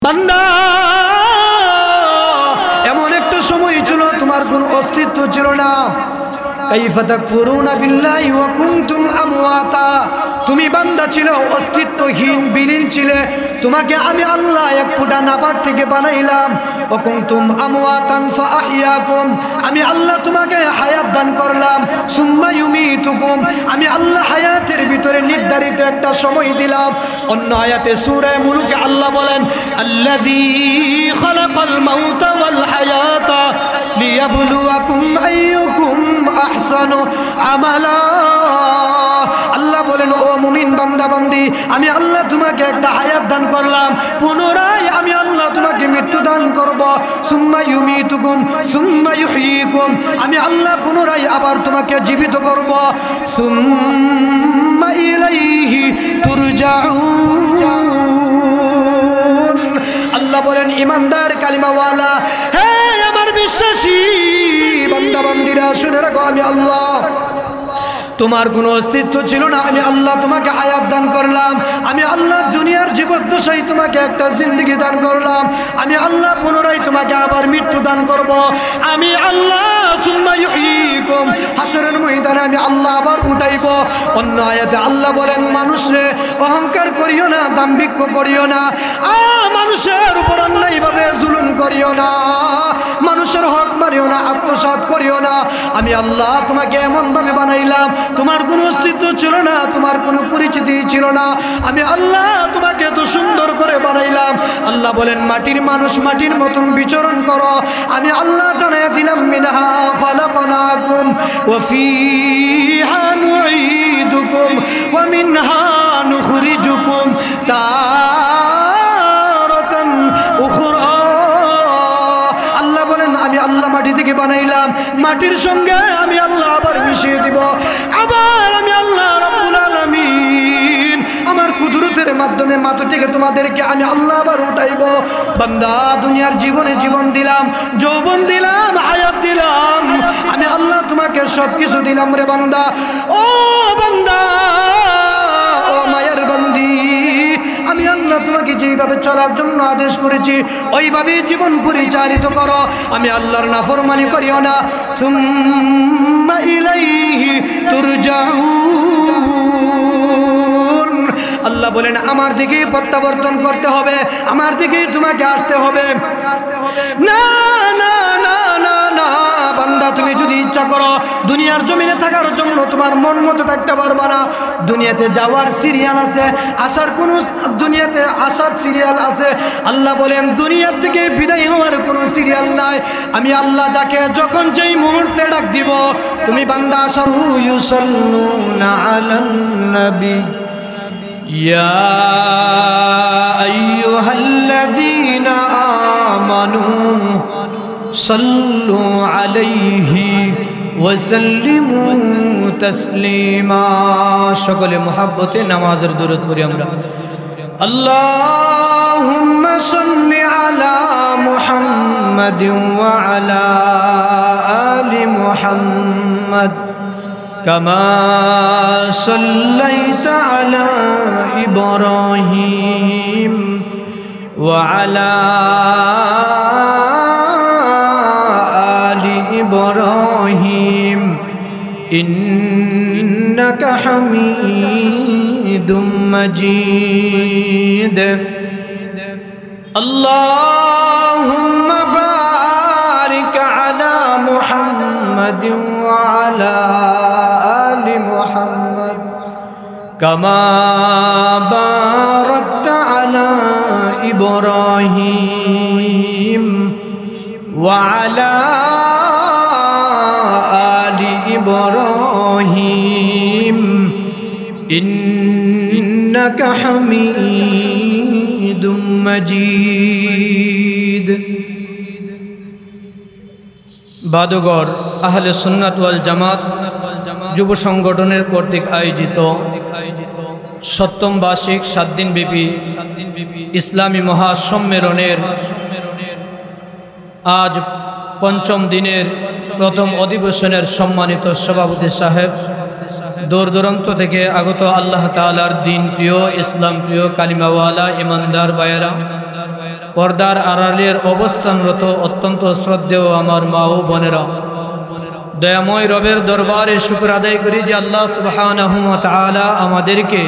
বান্দা এমন একটা সময় ছিল তোমার কোনো অস্তিত্ব ছিল না। কাইফা তাকফুরুনা বিল্লাহি ওয়া কুনতুম আমওয়াতা, তুমি বান্দা ছিল অস্তিত্বহীন, বিলীন ছিলে। তোমাকে আমি আল্লাহ এক ফোঁটা নাপাক থেকে বানাইলাম। ওয়া কুনতুম আমওয়াতান ফাআহইয়াকুম, আমি আল্লাহ তোমাকে হায়াত দান করলাম। সুম্মা ইউমিতুকুম, আমি আল্লাহ হায়াতের ভিতরে নির্ধারিত একটা সময় দিলাম। অন্য আয়াতে সূরা মুলুকে আল্লাহ বলেন, আল্লাযী খালাকাল মাউতা ওয়াল হায়াতা লিয়াবলুয়াকুম আইয়ুকুম আহসানু আমালা। আল্লাহ বলেন, ও মুমিন বান্দা বান্দি, আমি আল্লাহ তোমাকে একটা হায়াত দান করলাম, পুনরায় আমি আল্লাহ তোমাকে মৃত্যু দান করব। সুম্মা ইউমিতুকুম সুম্মা ইউহয়িকুম, আমি আল্লাহ পুনরায় আবার তোমাকে জীবিত করব। সুম্মা ইলাইহি তুরজাউন। আল্লাহ বলেন, ইমানদার কালিমাওয়ালা, হে আমার বিশ্বাসী বান্দা বান্দিরা, শুনে রাখো, আমি আল্লাহ, তোমার কোনো অস্তিত্ব ছিল না, আমি আল্লাহ তোমাকে হায়াত দান করলাম। আমি আল্লাহ দুনিয়ার জীবদ্দশায় তোমাকে একটা জিন্দেগি দান করলাম। আমি আল্লাহ পুনরায় তোমাকে আবার মৃত্যু দান করব। আমি আল্লাহ সুম্মা ইউহয়িকুম, হাসরের ময়দানে আমি আল্লাহ আবার উঠাইব। অন্য আয়াতে আল্লাহ বলেন, মানুষে অহংকার করিও না, দাম্ভিক্য করিও না, মানুষের উপর অন্যায়ভাবে জুলুম করিও না, মানুষের হক মারিও না, আত্মসাৎ করিও না। আমি আল্লাহ তোমাকে এমনভাবে বানাইলাম, তোমার কোনো অস্তিত্ব ছিল না, তোমার কোনো পরিচিতি ছিল না। আমি আল্লাহ তোমাকে এত সুন্দর করে বানাইলাম। আল্লাহ বলেন, মাটির মানুষ মাটির মতন বিচরণ করো। আমি আল্লাহ জানাইয়া দিলাম, মিনহা খালাকনাকুম ওয়া ফীহা নুঈদুকুম ওয়া মিনহা নুখরিজুকুম তারাতান উখরা। আল্লাহ বলেন, আমি আল্লাহ মাটি থেকে বানাইলাম, মাটির সঙ্গে আমি আল্লাহ আবার মিশিয়ে দিব। আবার আমি আল্লাহ রাব্বুল আলামিন আমার কুদরতের মাধ্যমে মাথা থেকে তোমাদেরকে আমি আল্লাহ আবার উঠাইব। বান্দা, দুনিয়ার জীবনে জীবন দিলাম, যৌবন দিলাম, হায়াত দিলাম, আমি আল্লাহ তোমাকে সব কিছু দিলাম রে বান্দা। ও বান্দা, ও মায়ের বান্দি, আমি আল্লাহ তোমাকে যেইভাবে চলার জন্য আদেশ করেছি ওইভাবে জীবন পরিচালিত করো। আমি আল্লাহর নাফরমানি করিও না। সুম্মা ইলাইহি তুরজাউন। আল্লাহ বলেন, আমার দিকে প্রত্যাবর্তন করতে হবে, আমার দিকে তোমাকে আসতে হবে। না না না না না বান্দা, তুমি যদি ইচ্ছা করো দুনিয়ার জমিনে থাকার জন্য তোমার মন মতো থাকতে পারবা না। দুনিয়াতে যাওয়ার সিরিয়াল আছে, আসার কোনো দুনিয়াতে আসার সিরিয়াল আছে। আল্লাহ বলেন, দুনিয়ার থেকে বিদায় হওয়ার কোনো সিরিয়াল নাই। আমি আল্লাহ যাকে যখন যেই মুহূর্তে ডাক দিব, তুমি বান্দা আসারু ইউসাল্লুনা আলান নবী ইয়া আইয়ুহাল্লাযীনা আমানু সাল্লু আলাইহি ওয়া সাল্লিমু তাসলিমা। সকলে মুহাব্বতে নামাজের দরুদ পড়ি আমরা। আল্লাহুম্মা সাল্লি আলা মুহাম্মাদিন ওয়া আলা আলি মুহাম্মাদ কামা সাল্লাইতা আলা ইব্রাহিম ওয়া আলা ইব্রাহিম ইন্নাকা হামিদুম মাজিদ। আল্লাহুম্মা বারিক আলা মুহাম্মাদিন ওয়া আলা আলি মুহাম্মাদ কামা বারাকতা আলা ইব্রাহিম ওয়া আলা ইব্রাহিম ইন্নাকা হামিদুম মাজিদ। বাদুগর আহলে সুন্নাত ওয়াল জামাত যুব সংগঠনের কর্তৃক আয়োজিত সপ্তম বার্ষিক 7 দিনব্যাপী ইসলামী মহাসম্মেলনের আজ পঞ্চম দিনের প্রথম অধিবেশনের সম্মানিত সভাপতি সাহেব, দূর দূরান্ত থেকে আগত আল্লাহ তাআলার দিন প্রিয়, ইসলাম প্রিয়, কালিমাওয়ালা ইমানদার ভাইয়েরা, পর্দার আড়ালের অবস্থানরত অত্যন্ত শ্রদ্ধেয় আমার মা ও বোনেরা, দয়াময় রবের দরবারে শুকর আদায় করি যে আল্লাহ সুবহানাহু ওয়া তাআলা আমাদেরকে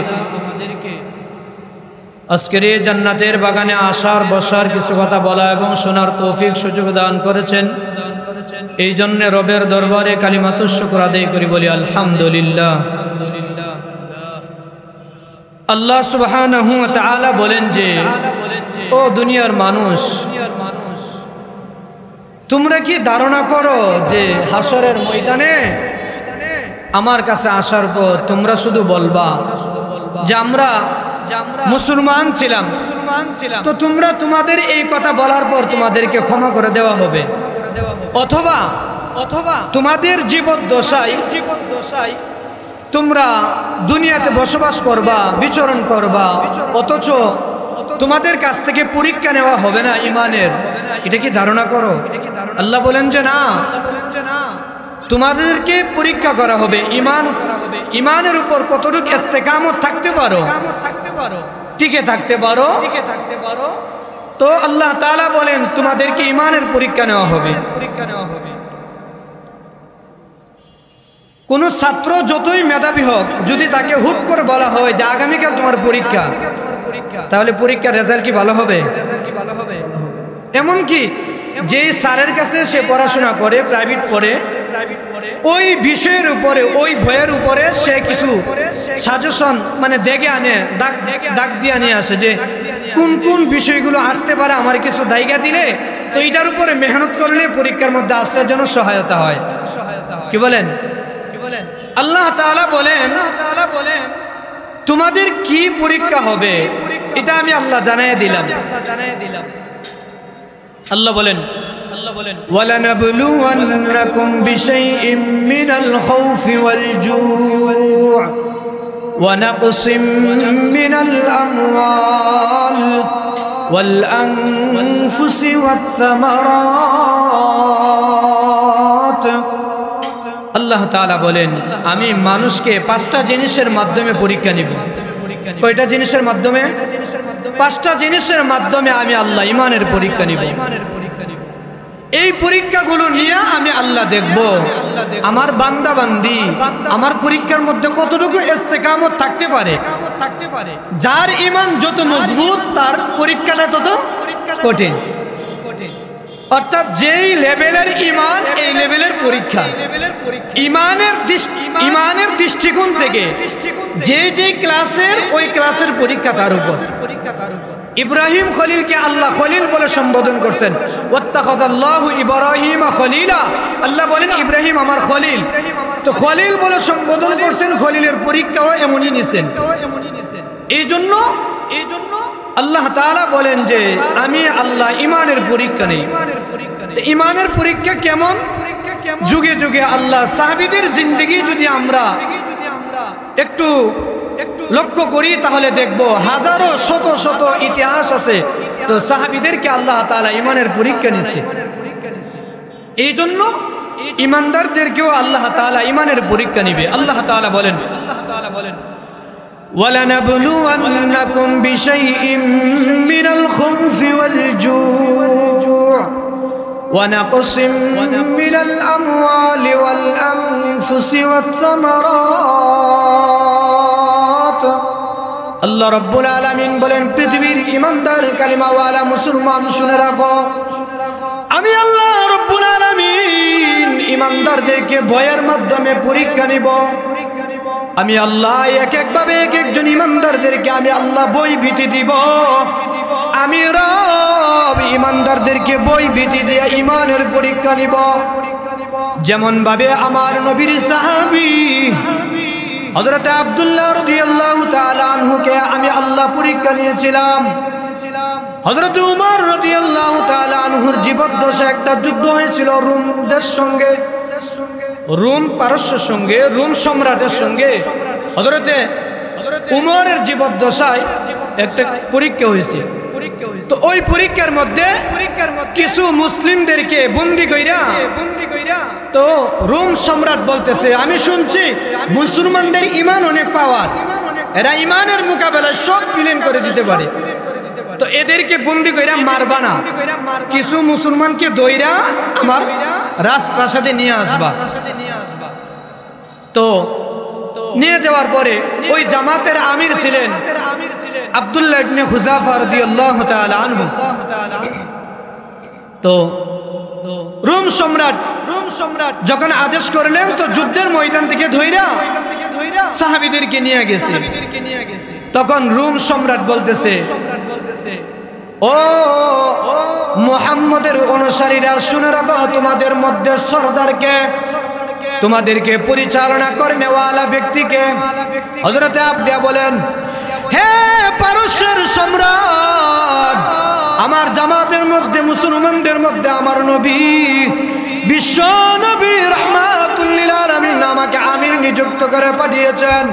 আজকের এই জান্নাতের বাগানে আসার বসার কিছু কথা বলা এবং শোনার তৌফিক সুযোগ দান করেছেন। এই জন্য রবের দরবারে কালিমাতুশ শুকর আদায় করি, বলি আলহামদুলিল্লাহ। আল্লাহ সুবহানাহু ওয়া তাআলা বলেন যে, ও দুনিয়ার মানুষ, তোমরা কি ধারণা করো যে হাসরের ময়দানে আমার কাছে আসার পর তোমরা শুধু বলবা যে আমরা মুসলমান ছিলাম, তো তোমরা তোমাদের এই কথা বলার পর তোমাদেরকে ক্ষমা করে দেওয়া হবে, অথবা তোমাদের জীবদ্দশায় তোমরা দুনিয়াতে বসবাস করবা, বিচরণ করবা, অথচ তোমাদের কাছ থেকে পরীক্ষা নেওয়া হবে না ইমানের। এটা কি ধারণা করো? আল্লাহ বলেন যে না, তোমাদেরকে পরীক্ষা করা হবে ইমানের উপর কতটুকু ইস্তেকামত থাকতে পারো, টিকে থাকতে পারো। তো আল্লাহ তাআলা বলেন তোমাদেরকে ইমানের পরীক্ষা নেওয়া হবে। কোন ছাত্র যতই মেধাবী হোক, যদি তাকে হুট করে বলা হয় যে আগামীকাল তোমার পরীক্ষা, তাহলে পরীক্ষার রেজাল্ট কি ভালো হবে? এমনকি যে স্যারের কাছে সে পড়াশোনা করে, প্রাইভেট পড়ে, ওই বিষয়ের উপরে, ওই ভয়ের উপরে সে কিছু সাজেশন মানে দেখে আনে, দাগ দিয়ে নিয়ে আসে যে কোন কোন বিষয়গুলো আসতে পারে, আমার কিছু জায়গা দিলে তো এটার উপরে মেহনত করলে পরীক্ষার মধ্যে আসলে যেন সহায়তা হয়। কি বলেন? আল্লাহ তাআলা বলেন তোমাদের কি পরীক্ষা হবে এটা আমি আল্লাহ জানাইয়া দিলাম। আল্লাহ বলেন ওয়ালানাবলুওয়ান্নাকুম বিশাইইম মিনাল খাউফি ওয়াল জুউ' ওয়া নাকসিম মিনাল আমওয়াল ওয়াল আনফুসি ওয়াত থামারাত। আল্লাহ তাআলা বলেন আমি মানুষকে 5টা জিনিসের মাধ্যমে পরীক্ষা নিব। কয়টা জিনিসের মাধ্যমে? 5টা জিনিসের মাধ্যমে আমি আল্লাহ ইমানের পরীক্ষা নিব। এই পরীক্ষাগুলো নিয়ে আমি আল্লাহ দেখব আমার বান্দা বান্দি আমার পরীক্ষার মধ্যে কতটুকু ইস্তেকামত থাকতে পারে। যার ঈমান যত মজবুত তার পরীক্ষাটা তত কঠিন। অর্থাৎ যেই লেভেলের ঈমান এই লেভেলের পরীক্ষা। ঈমানের দৃষ্টিকোণ থেকে যে ক্লাসের ওই ক্লাসের পরীক্ষা তার উপর। ইব্রাহিম খলিলকে আল্লাহ খলিল বলে সম্বোধন করছেন, ওয়াত্তাখাযাল্লাহু ইব্রাহিমা খলিলা। আল্লাহ বলেন ইব্রাহিম আমার খলিল। তো খলিল বলে সম্বোধন করছেন, খলিলের পরীক্ষাও এমনই নিছেন। এই জন্য আল্লাহ তাআলা বলেন যে আমি আল্লাহ ইমানের পরীক্ষা নেই। ইমানের পরীক্ষা কেমন? যুগে যুগে আল্লাহ সাহাবীদের জিন্দেগি যদি আমরা একটু লক্ষ্য করি তাহলে দেখব হাজারো শত শত ইতিহাস আছে। তো সাহাবীদেরকে আল্লাহ তাআলা ইমানের পরীক্ষা নিছে। এই জন্য ইমানদারদেরকেও আল্লাহ তাআলা ইমানের পরীক্ষা নিবে। আল্লাহ তাআলা বলেন وَلَنَبْلُوَنَّكُمْ بِشَيْءٍ مِّنَ الْخَوْفِ وَالْجُوعِ وَنَقْصٍ مِّنَ الْأَمْوَالِ وَالْأَنفُسِ وَالثَّمَرَاتِ। আল্লাহ রাব্বুল আলামিন বলেন পৃথিবীর ঈমানদার কালিমাওয়ালা মুসলমান শুনে রাখো, আমি আল্লাহ রাব্বুল আলামিন ঈমানদারদেরকে ভয়ের মাধ্যমে পরীক্ষা নিব। আমি আল্লাহ এক একভাবে এক একজন ঈমানদারদেরকে আমি আল্লাহ ভয় ভীতি দিব। আমি রব ঈমানদারদেরকে ভয় ভীতি দিয়ে ঈমানের পরীক্ষা নিব। যেমন ভাবে আমার নবীর সাহাবী হযরত আব্দুল্লাহ রাদিয়াল্লাহু তাআলা আনহুকে আমি আল্লাহ পরীক্ষা নিয়েছিলাম। হযরত উমর রাদিয়াল্লাহু তাআলা আনহুর জীবদ্দশায় একটা যুদ্ধ হয়েছিল রোমদের সঙ্গে, রোম পারস্যের সঙ্গে, রোম সম্রাটের সঙ্গে। হযরতে উমরের জীবদ্দশায় একটা পরীক্ষা হয়েছে। তো ওই পরীক্ষার মধ্যে কিছু মুসলিমদেরকে বন্দী কইরা তো রোম সম্রাট বলতেছে আমি শুনছি মুসলমানদের ঈমান অনেক পাওয়ার, এরা ঈমানের মোকাবেলায় সব বিলীন করে দিতে পারে। তো এদেরকে বন্দি কইরা মারবা না, কিছু মুসলমানকে দইরা আমার রাজপ্রাসাদে নিয়ে আসবা। তো নিয়ে যাওয়ার পরে ওই জামাতের আমির ছিলেন আব্দুল্লাহ ইবনে হুযাফা রাদিয়াল্লাহু তাআলা আনহু। তো রোম সম্রাট যখন আদেশ করলেন তো যুদ্ধের ময়দান থেকে ধইরা সাহাবীদেরকে নিয়ে গেছে। তখন রোম সম্রাট বলতেছে, ও মুহাম্মদের অনুসারীরা শুনে রাখো, তোমাদের মধ্যে সরদারকে, তোমাদেরকে পরিচালনা করে নেওয়ালা ব্যক্তিকে। হযরতে আবদিয়া বলেন, হে পারস্যের সম্রাট, আমার জামাতের মধ্যে মুসলমানদের মধ্যে আমার নবী বিশ্ব নবী রাহমাতুল লিল আলামিন আমাকে আমির নিযুক্ত করে পাঠিয়েছেন।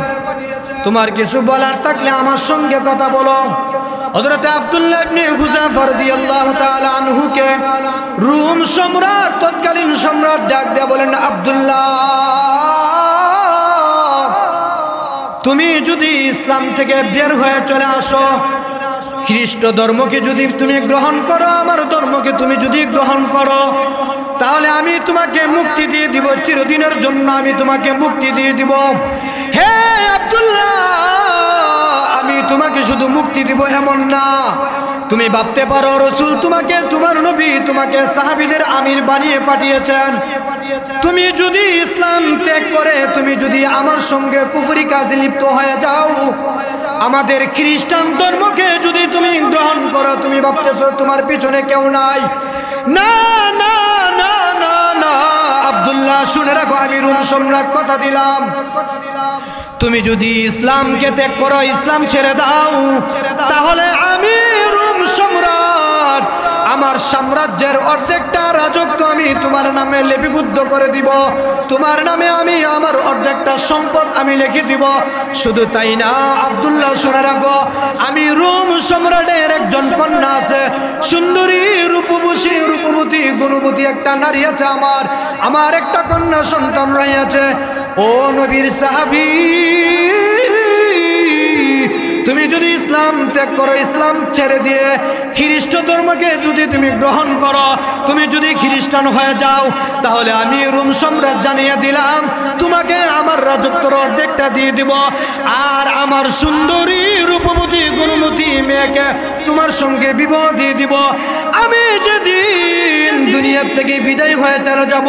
তোমার কিছু বলার থাকলে আমার সঙ্গে কথা বলো। হযরত আব্দুল্লাহ ইবনে হুযাফা রাদিয়াল্লাহু তাআলা আনহুকে রোম সম্রাট, তৎকালীন সম্রাট ডাক দিয়ে বলেন, আব্দুল্লাহ, তুমি যদি ইসলাম থেকে বের হয়ে চলে আসো, খ্রিস্ট ধর্মকে যদি তুমি গ্রহণ করো, আমার ধর্মকে তুমি যদি গ্রহণ করো, তাহলে আমি তোমাকে মুক্তি দিয়ে দিব, চিরদিনের জন্য আমি তোমাকে মুক্তি দিয়ে দিব। হে আব্দুল্লাহ, আমি তোমাকে শুধু মুক্তি দিব এমন না, তুমি ভাবতে পারো রাসূল তোমাকে, তোমার নবী তোমাকে সাহাবীদের আমির বানিয়ে পাঠিয়েছেন। তুমি যদি ইসলাম ত্যাগ করে তুমি যদি আমার সঙ্গে কুফরি কাজে লিপ্ত হয়ে যাও, আমাদের খ্রিস্টান ধর্মকে যদি তুমি গ্রহণ করো, তুমি ভাবতেছো তোমার পিছনে কেউ নাই। না না না না না আব্দুল্লাহ, শুনে রাখো, আমি রোম সম্রাট কথা দিলাম, তুমি যদি ইসলামকে ত্যাগ করো, ইসলাম ছেড়ে দাও, তাহলে আমি রোম সম্রাট আমার সাম্রাজ্যের অর্ধেকটা রাজত্ব আমি তোমার নামে লিপিবদ্ধ করে দিব, তোমার নামে আমি আমার অর্ধেকটা সম্পদ আমি লিখে দিব। শুধু তাই না আব্দুল্লাহ, শুনে রাখো, আমি রোম সম্রাটের একজন কন্যা আছে, সুন্দরী রূপবতী গুণবতী একটা নারী আছে, আমার একটা কন্যা সন্তান রয়েছে। ও নবীর সাহাবী, তুমি যদি ইসলাম ত্যাগ করো, ইসলাম ছেড়ে দিয়ে খ্রিস্ট ধর্মকে যদি তুমি গ্রহণ করো, তুমি যদি খ্রিস্টান হয়ে যাও, তাহলে আমি রোম সম্রাট জানিয়ে দিলাম তোমাকে আমার রাজত্বের অর্ধেকটা দিয়ে দিব, আর আমার সুন্দরী রূপবতী গুণবতী মেয়েকে তোমার সঙ্গে বিবাহ দিয়ে দিব। আমি যেদিন দুনিয়ার থেকে বিদায় হয়ে চলে যাব,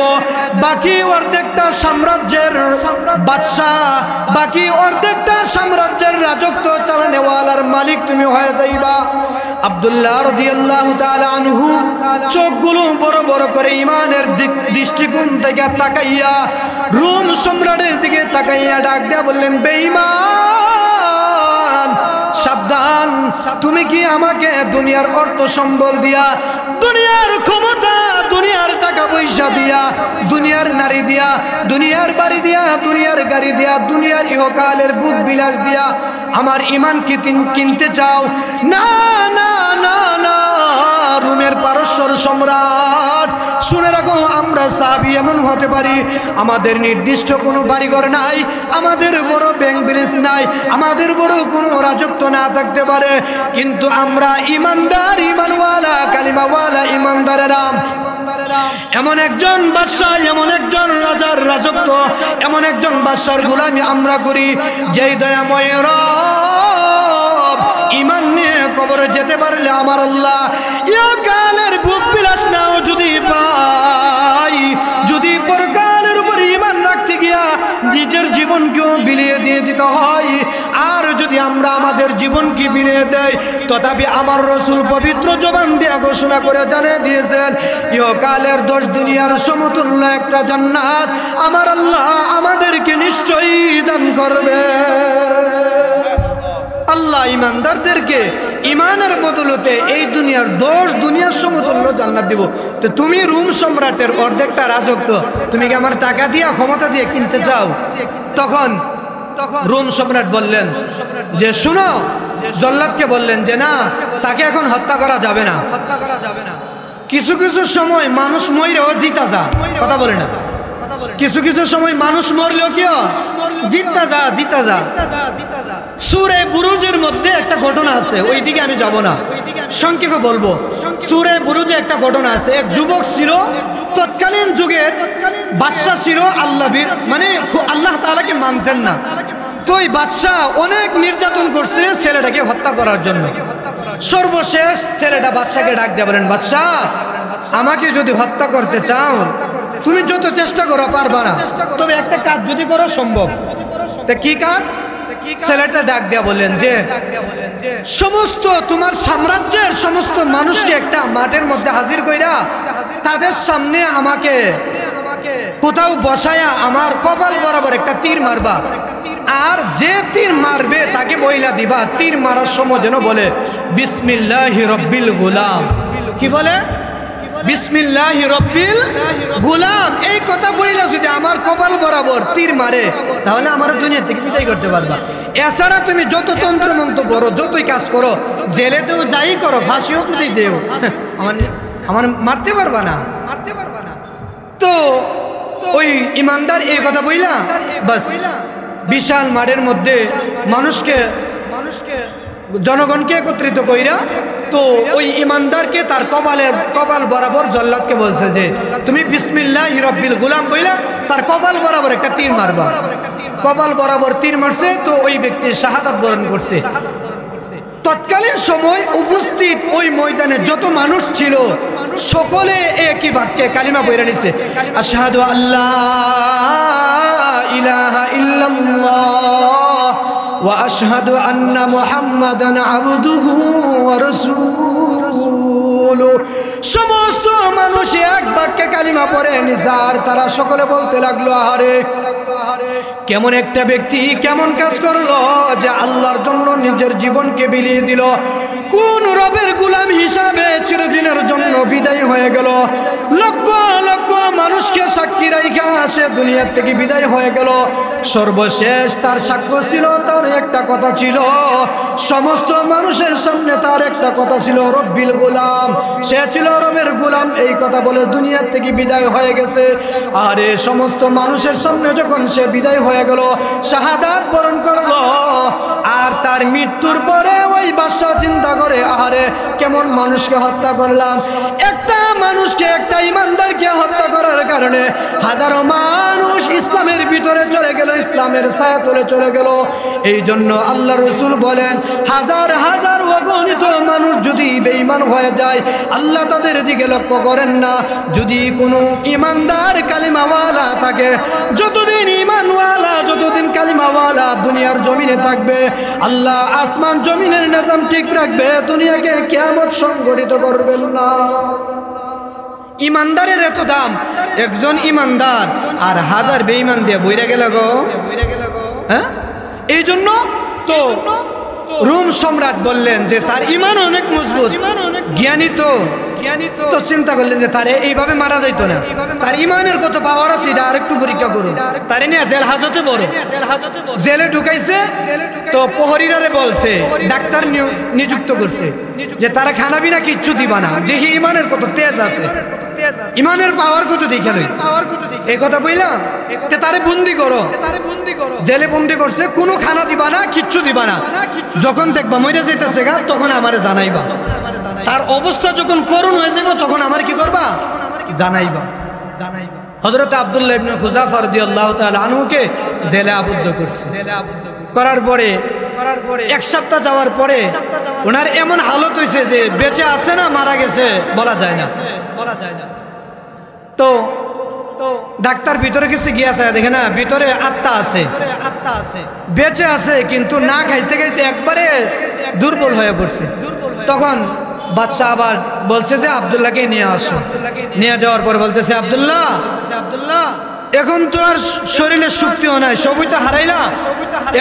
বাকি অর্ধেকটা সাম্রাজ্যের বাদশা, বাকি অর্ধেকটা সাম্রাজ্যের রাজত্ব চালানেওয়ালার মালিক তুমি হয়ে যাইবা। আব্দুল্লাহ রাদিয়াল্লাহু তাআলা আনহু চোখগুলো বড় বড় করে ঈমানের দৃষ্টিকোণ থেকে তাকাইয়া রোম সম্রাটের দিকে তাকাইয়া ডাক দিয়া বললেন, বেঈমান, সাবধান, তুমি কি আমাকে দুনিয়ার অর্থ সম্বল দিয়া, দুনিয়ার ক্ষমতা, দুনিয়ার টাকা পয়সা দিয়া, দুনিয়ার নারী দিয়া, দুনিয়ার বাড়ি দিয়া, দুনিয়ার গাড়ি দিয়া, দুনিয়ার ইহকালের বুক বিলাস দিয়া আমার ঈমান কি কিনতে চাও? না না না না, রোমের পারস্যর সম্রাট, শুনে রাখো, আমরা সাহাবী এমন হতে পারি, আমাদের নির্দিষ্ট কোনো বাড়িঘর নাই, আমাদের বড় ব্যাংক ব্যালেন্স নাই, আমাদের বড় কোনো রাজত্ব না থাকতে পারে, কিন্তু আমরা ইমানদার, ইমানওয়ালা, কালিমাওয়ালা ইমানদারেরা। এমন একজন বাদশাহ, এমন একজন রাজার রাজত্ব, এমন একজন বাদশার গোলামি আমরা করি, যেই দয়াময় রব ঈমান নিয়ে কবরে যেতে পারলে আমার আল্লাহ ইহকালের ভোগ বিলাস নাও যদি পাই, যদি পরকালের উপর ঈমান রাখতে গিয়া নিজের জীবনকেও বিলিয়ে দিয়ে দিতে হয়, আর যদি আমরা আমাদের জীবনকে বিলিয়ে দেই, তথাপি আমার রাসূল পবিত্র জবান দিয়ে ঘোষণা করে জানিয়ে দিয়েছেন, ইহকালের 10 দুনিয়ার সমতুল্য একটা জান্নাত আমার আল্লাহ আমাদেরকে নিশ্চয়ই দান করবে। আল্লাহ ইমানদারদেরকে ইমানের বদলতে এই দুনিয়ার 10 দুনিয়ার সমতুল্য জান্নাত দিব। তো তুমি রোম সম্রাটের অর্ধেকটা রাজত্ব তুমি কি আমার টাকা দিয়া, ক্ষমতা দিয়ে কিনতে চাও? তখন রোম সম্রাট বললেন যে শুনো, জল্লাদকে বললেন যে না, তাকে এখন হত্যা করা যাবে না, হত্যা করা যাবে না। কিছু কিছু সময় মানুষ মরেও জিতা যা, কথা বলে না, কিছু কিছু সময় মানুষ মরলেও কি জিতা যা, জিতা যা। সূরা বুরুজের মধ্যে একটা ঘটনা আছে, ওই দিকে আমি যাব না, সংক্ষেপে বলবো। সূরা বুরুজে একটা ঘটনা আছে। এক যুবক ছিল, তৎকালীন যুগের বাদশা ছিল আল্লাহবীর, মানে আল্লাহ তাআলাকে মানতেন না। তো ওই বাদশা অনেক নির্যাতন করছে ছেলেটাকে হত্যা করার জন্য। সর্বশেষ ছেলেটা বাদশাকে ডাক দিয়ে বলেন, বাদশা আমাকে যদি হত্যা করতে চাও তুমি যত চেষ্টা করো পারবা না, তবে একটা কাজ যদি করো সম্ভব। তা কি কাজ? ছেলেটা ডাক দিয়া বললেন যে সমস্ত তোমার সাম্রাজ্যের সমস্ত মানুষকে একটা মাঠের মধ্যে হাজির কইরা তাদের সামনে আমাকে কোথাও বসায়া আমার কপাল বরাবর একটা তীর মারবা, আর যে তীর মারবে তাকে বইলা দিবা তীর মারার সময় যেন বলে বিসমিল্লাহি রব্বিল গুলাম। কি বলে? বিসমিল্লাহি রব্বিল গুলাম। এই কথা বইলা যদি আমার কপাল বরাবর তীর মারে তাহলে আমার দুনিয়া থেকে বিদায় করতে পারবা। এছাড়া তুমি যত তন্ত্র মন্ত্র করো, যতই কাজ করো, জেলেতেও যাই করো, ফাঁসিও যদি দেও, আমার মারতে পারবা না, মারতে পারবা না। তো ওই ইমানদার এই কথা বইলা বাস বিশাল মাঠের মধ্যে মানুষকে জনগণকে একত্রিত কইরা তো ওই ইমানদারকে তার কপাল বরাবর জল্লাদকে বলছে যে তুমি বিসমিল্লাহি রব্বিল গুলাম বইলা তার কপাল বরাবর একটা তীর মারবা। কপাল বরাবর তীর মারছে, তো ওই ব্যক্তি শাহাদাত বরণ করছে। তৎকালীন সময় উপস্থিত ওই ময়দানে যত মানুষ ছিল সকলে একই বাক্যে কালিমা পড়ে নিছে, আশহাদু আল্লাহ ইলাহা ইল্লাল্লাহ ওয়া আশহাদু আন্না মুহাম্মাদান আবদুহু ওয়া রাসূলুহু। সমস্ত মানুষ এক বাক্যে কালিমা পড়ে নিছে, আর তারা সকলে বলতে লাগলো, আহারে কেমন একটা ব্যক্তি কেমন কাজ করলো যে আল্লাহর জন্য নিজের জীবনকে বিলিয়ে দিল, কোন রবের গোলাম হিসাবে চিরদিনের জন্য বিদায় হয়ে গেল, লক্ষ লক্ষ মানুষকে সাক্ষী রাইখা সে দুনিয়ার থেকে বিদায় হয়ে গেল। সর্বশেষ তার সাক্ষ্য ছিল, তার একটা কথা ছিল, সমস্ত মানুষের সামনে তার একটা কথা ছিল, রব্বিল গোলাম, সে ছিল রবের গোলাম। এই কথা বলে দুনিয়ার থেকে বিদায় হয়ে গেছে। আর এই সমস্ত মানুষের সামনে যখন সে বিদায় হয়ে গেল, শাহাদাত বরণ করলো, আর তার মৃত্যুর পরে ওই বাদশা চিন্তা করে, আহারে কেমন মানুষকে হত্যা করলাম। একটা মানুষকে, একটা ইমানদারকে হত্যা করার কারণে হাজারো মানুষ ইসলামের ভিতরে চলে গেল, ইসলামের ছায়াতলে চলে গেল। এই জন্য আল্লাহ রাসূল বলেন, হাজার হাজার অগণিত মানুষ যদি বেঈমান হয়ে যায় আল্লাহ তাদের দিকে লক্ষ্য করেন না। যদি কোনো ইমানদার কালিমাওয়ালা থাকে, যতদিন ইমানওয়ালা, যতদিন কালিমাওয়ালা দুনিয়ার জমিনে থাকবে, আল্লাহ আসমান জমিনের নিজাম ঠিক রাখবে, দুনিয়াকে কিয়ামত সংগঠিত করবেন না। ইমানদারের এত দাম, একজন ইমানদার আর হাজার বেঈমান দিয়ে বইরা গেল গো, হ্যাঁ। এই জন্য তো রোম সম্রাট বললেন যে তার ইমান অনেক মজবুত, জ্ঞানী তো চিন্তা করলেন যে তারে এইভাবে মারা যাইতো না, তার ইমানের কত পাওয়ার আছে এটা আরেকটু পরীক্ষা করুন। তারে নিয়ে জেল হাজতে বড় জেলে ঢুকাইছে। তো প্রহরীরারে বলছে, ডাক্তার নিযুক্ত করছে যে তারা খানা বিনা কিচ্ছু দিবা না, দেখি ইমানের কত তেজ আছে, ইমানের পাওয়ার কত দেখে এই কথা বইলা তারে বন্দি করো, জেলে বন্দি করছে, কোনো খানা দিবা না, কিচ্ছু দিবা না, যখন দেখবা মরে যাইতেছে গা তখন আমারে জানাইবা, তার অবস্থা যখন করুণ হয়ে যাবে তখন আমার কি করবা, জানাইবা। হযরত আব্দুল্লাহ ইবনে খুযাফা রাদিয়াল্লাহু তাআলা আনহুকে জেলে আবদ্ধ করছে। করার পরে এক সপ্তাহ যাওয়ার পরে ওনার এমন হালত হয়েছে যে বেঁচে আছে না মারা গেছে বলা যায় না। তো ডাক্তার ভিতরে গেছে, গিয়েছে, দেখে না ভিতরে আত্মা আছে, বেঁচে আছে, কিন্তু না খাইতে খাইতে একবারে দুর্বল হয়ে পড়ছে। তখন বাদশা আবার বলছে যে আব্দুল্লাহকে নিয়ে আসো। নিয়ে যাওয়ার পর বলতেছে, আব্দুল্লাহ এখন তো আর শরীরে শক্তিও নাই, সবই তো হারাইলা,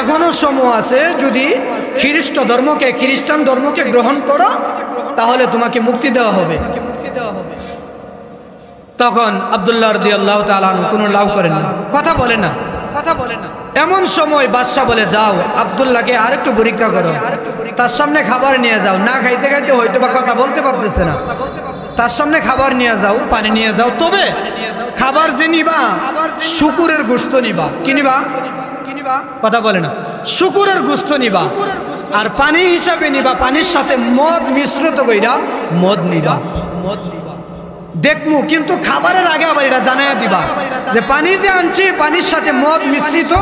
এখনো সময় আছে, যদি খ্রিস্টান ধর্মকে গ্রহণ করো তাহলে তোমাকে মুক্তি দেওয়া হবে। তখন আব্দুল্লাহ রাদিয়াল্লাহু তাআলা আনহু কোনো লাভ করেন না, কথা বলে না। এমন সময় বাদশা বলে, যাও আব্দুল্লাহকে আরেকটু পরীক্ষা করো, তার সামনে খাবার নিয়ে যাও, না খাইতে খাইতে হয়তো বা কথা বলতে পারতেছে না, তার সামনে খাবার নিয়ে যাও, পানি নিয়ে যাও, তবে খাবার যে নিবা শুকুরের গোশত নিবা। কি নিবা? কথা বলে না, শুকুরের গোশত নিবা। আর পানি হিসাবে নিবা, পানির সাথে মদ মিশ্রিত কইরা মদ নিবা। দেখমু কিন্তু খাবারের আগে আবার এটা জানাইয়া দিবা যে পানি যে আনছি পানির সাথে মদ মিশ্রিত,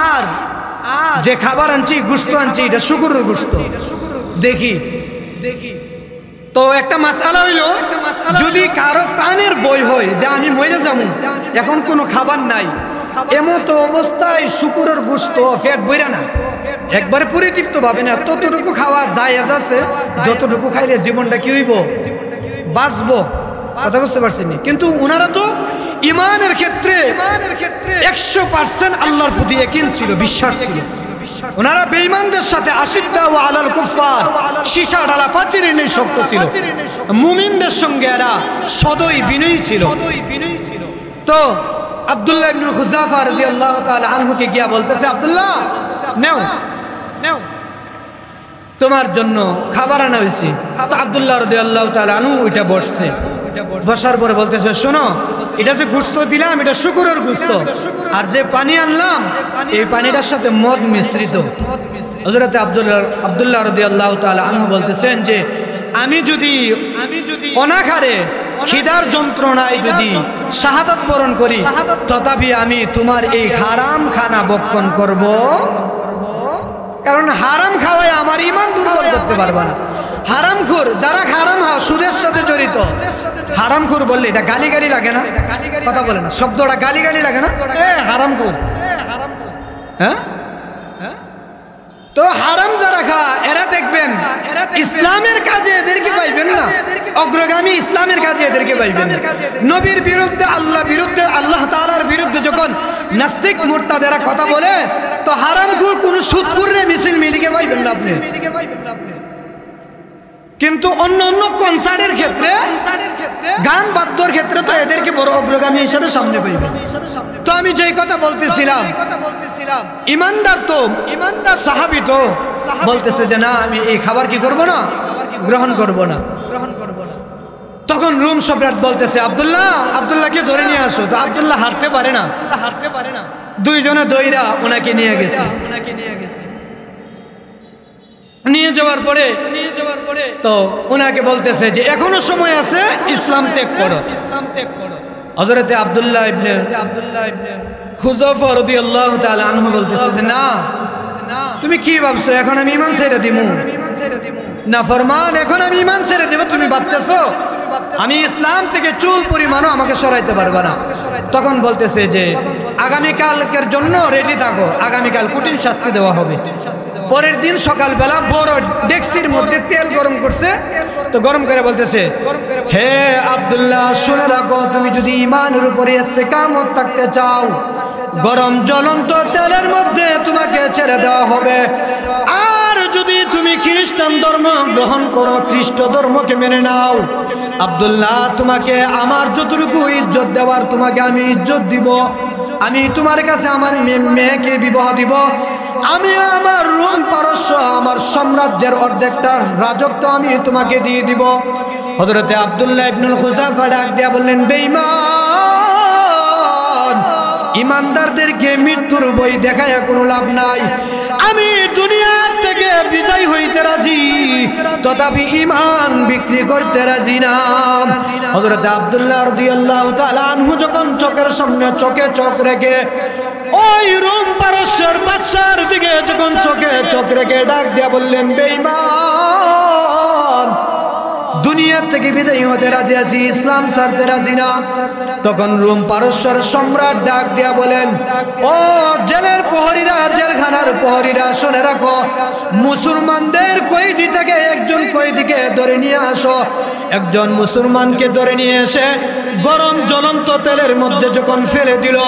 আর যে খাবার আনছি গোশত আনছি এটা শুকরের গোশত। দেখি তো একটা মাসআলা হইল, যদি কারো প্রাণের বই হয় যে আমি মরে যাবো, এখন কোনো খাবার নাই, এমতো অবস্থায় শুকরের গোশত পেট বইরা না, একবারে পরিতৃপ্ত ভাবে না, ততটুকু খাওয়া জায়েজ আছে যতটুকু খাইলে জীবনটা কি হইব, বাঁচবো। কথা বুঝতে পারছেন? কিন্তু ওনারা তো ইমানের ক্ষেত্রে 100% আল্লাহর প্রতি ইয়াকিন ছিল, বিশ্বাস ছিল। ওনারা বেঈমানদের সাথে আশিদ্দাউ আলাল কুফার, সীসা ঢালা পাতিরের ন্যায় শক্ত ছিল। মুমিনদের সঙ্গে এরা সদয় বিনয়ী ছিল। তো আব্দুল্লাহ ইবনে খুযাফা রাদিয়াল্লাহু তাআলা আনহুকে গিয়া বলতেছে, আব্দুল্লাহ নাও তোমার জন্য খাবার আনা হয়েছে। তো আব্দুল্লাহ রাদিয়াল্লাহু তাআলা আনহু ওইটা বসছে, বসার পরে বলতেছে, শোনো, এটা যে গোশত দিলাম এটা শুকরের গোশত, আর যে পানি আনলাম এই পানিটার সাথে মদ মিশ্রিত। হযরত আব্দুল্লাহ রাদিয়াল্লাহু তাআলা আনহু বলতেছেন যে আমি যদি অনাহারে খিদার যন্ত্রণায় যদি শাহাদাত বরণ করি, তথাপি আমি তোমার এই হারাম খানা ভক্ষণ করব, কারণ হারাম খাওয়ায় আমার ঈমান দুর্বল করতে পারবা না। হারামখোর যারা হারাম সুদের সাথে জড়িত, হারামখোর বললে এটা গালি গালি লাগে না? কথা বলে না, শব্দটা গালি গালি লাগে না? হারামখোর, হ্যাঁ। তো হারাম যারা খা এরা দেখবেন ইসলামের কাজে এদেরকে পাইবেন না, অগ্রগামী ইসলামের কাজে এদেরকে পাইবেন। নবীর বিরুদ্ধে, আল্লাহ তাআলার বিরুদ্ধে যখন নাস্তিক মুরতাদেরা কথা বলে, তো হারামখোর কোন সুদখোররে মিছিল মিলিকে পাইবেন না আপনি। কিন্তু অন্য কনসার্টের ক্ষেত্রে, গান বাদ্যর ক্ষেত্রে তো এদেরকে বড় অগ্রগামী হিসেবে সামনে পাইবেন। তো আমি যেই কথা বলতেছিলাম, ইমানদার সাহাবী তো বলতেছে যে না, আমি এই খাবার কি করব না, গ্রহণ করব না। তখন রুম সম্রাট বলতেছে, আব্দুল্লাহকে ধরে নিয়ে আসো। তো আব্দুল্লাহ হাঁটতে পারে না, দুইজনে দইরা ওনাকে নিয়ে গেছে। নিয়ে যাওয়ার পরে তো ওনাকে বলতেছে যে এখনো সময় আছে, ইসলাম ত্যাগ করো। হযরতে আব্দুল্লাহ ইবনে খুযাফা রাদিয়াল্লাহু তাআলা আনহু বলতেছে যে না, তুমি কি ভাবছো এখন আমি ঈমান ছেড়ে দিমু? না ফরমান, এখন আমি ঈমান ছেড়ে দেব তুমি ভাবতেছো? আমি ইসলাম থেকে চুল পরিমাণও আমাকে সরাইতে পারবে না। তখন বলতেছে যে আগামীকালকের জন্য রেডি থাকো, আগামীকাল কঠিন শাস্তি দেওয়া হবে। পরের দিন সকালবেলা বড় ডেকসির মধ্যে তেল গরম করছে, তো গরম করে বলতেছে, হে আব্দুল্লাহ শুনে রাখো, তুমি যদি ঈমানের উপরে ইস্তেকামত থাকতে চাও, গরম জ্বলন্ত তেলের মধ্যে তোমাকে ছেড়ে দেওয়া হবে। আর যদি তুমি খ্রিস্টান ধর্ম গ্রহণ করো, খ্রিস্ট ধর্মকে মেনে নাও, আব্দুল্লাহ তোমাকে আমার যতটুকু ইজ্জত দেওয়ার তোমাকে আমি ইজ্জত দিব। আমি তোমার কাছে আমার মেয়েকে বিবাহ দিব। আমি আমার রোম পারস্য, আমার সাম্রাজ্যের অর্ধেকটা রাজত্ব আমি তোমাকে দিয়ে দিব। হযরতে আব্দুল্লাহ ইবনুল খুযাফা ডাক দিয়া বললেন, বেঈমান, ইমানদারদেরকে মৃত্যুর ভয় দেখায়া কোনো লাভ নাই। আমি দুনিয়া থেকে বিদায় হইতে রাজি, তথাপি ঈমান বিক্রি করতে রাজি না। হযরত আব্দুল্লাহ রাদিয়াল্লাহু তাআলা আনহু যখন চোখের সামনে চোখে চোখ রেখে ওই রোম পারস্যের বাদশার দিকে যখন চোখে চোখ রেখে ডাক দিয়া বললেন, বেঈমান, দুনিয়া থেকে বিদায় হতে রাজি আছি, ইসলাম ছাড়তে রাজি না। তখন রোম পারস্যের সম্রাট ডাক দিয়া বলেন, ও জেলের প্রহরীরা, জেলখানার প্রহরীরা, শুনে রাখো, মুসলমানদের কয়েদি থেকে একজন কয়েদিকে ধরে নিয়ে আসো। একজন মুসলমানকে ধরে নিয়ে এসে গরম জ্বলন্ত তেলের মধ্যে যখন ফেলে দিল,